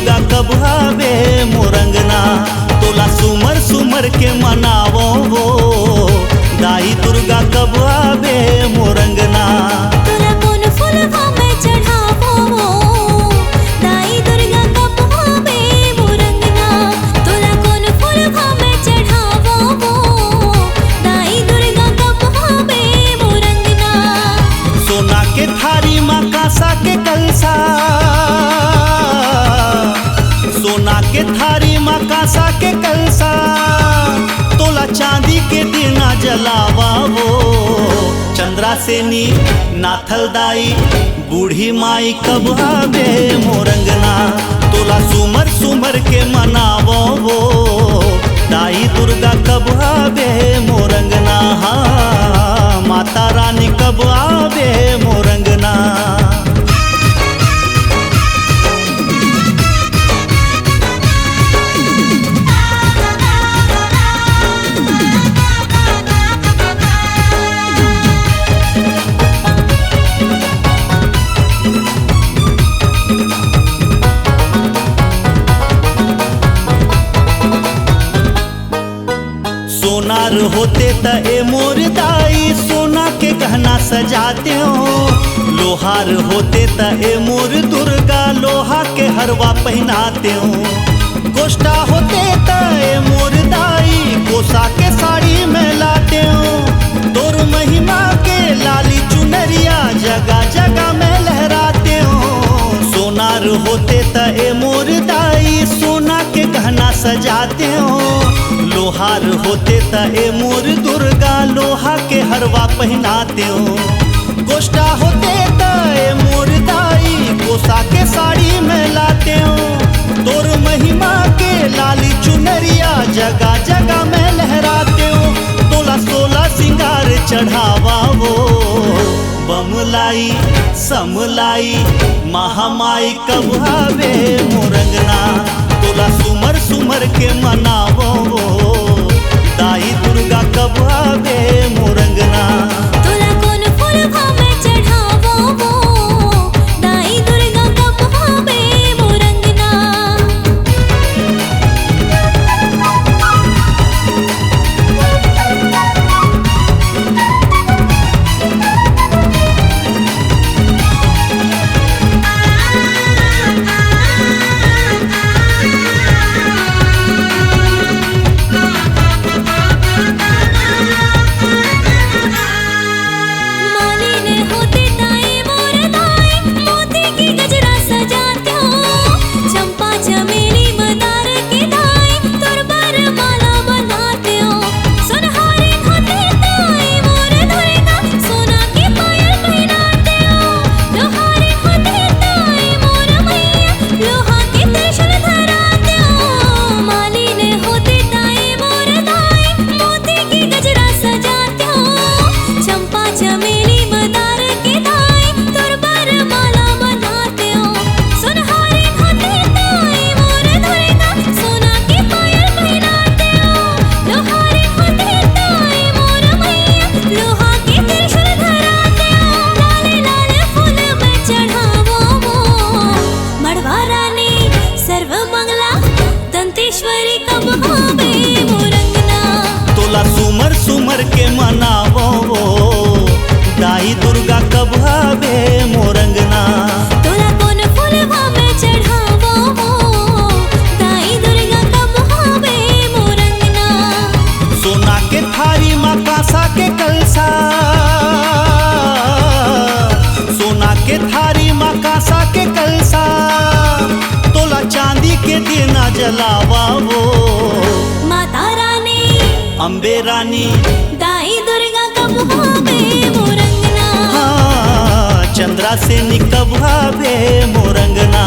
दुर्गा कब आवे मोरंगना, तोला सुमर सुमर के मनावो वो दाई दुर्गा कब आवे मोरंगना। तोला कौन फूलवा में चढ़ावो वो दाई दुर्गा कब आवे मोरंगना, तोला कौन फूलवा में चढ़ावो वो दाई दुर्गा कब आवे मोरंगना। सोना के थारी माँ कांसा के कलसा, सोना के थारी माँ कांसा के कलसा, तोला चांदी के दिना जलावा वो चंद्रा सेनी नाथल दाई बूढ़ी माई कब आवे मोरंगना, तोला सुमर सुमर के मनावो वो दाई दुर्गा कब आवे मोरंगना। हाँ माता रानी कब आवे मोरंगना। सोनार होते त ए मोर दाई सोना के गहना सजाते हो, लोहार होते त ए मोर दुर्गा लोहा के हरवा पहनाते हो, गोष्ठा होते त ए मोर दाई कोसा के साड़ी में लाते हो, तोर महिमा के लाली चुनरिया जगह जगह में लहराते हो। सोनार होते त ए मोर दाई सोना के गहना सजाते हो, लोहार होते त ए मोर दुर्गा लोहा के हरवा पहनाते हो, गोष्ठा होते त ए मोर दाई कोसा के साड़ी में लाते हो, तोर महिमा के लाली चुनरिया जगह जगह में लहराते हो, तोला 16 सिंगार चढ़ावा वो बमलाई समलाई महामाई कब आवे मोरंगना, तोला सुमर सुमर के मनावो वो दाई दुर्गा कब आवे मोरंगना। तोला कौन फूलवा में चढ़ावो वो दाई दुर्गा कब आवे मोरंगना। तोला सुमर सुमर के मनावो वो दाई दुर्गा कब आवे मोरंगना। तोला कौन फूलवा में चढ़ावो वो दाई दुर्गा कब आवे मोरंगना। सोना के थारी माँ कांसा के कलसा, सोना के थारी माँ कांसा के कलसा, तोला चांदी के दिना जलावा वो माता रानी अम्बे रानी दाई दुर्गा कब आवे मोरंगना। हाँ चंद्रा सेनी कब आवे मोरंगना।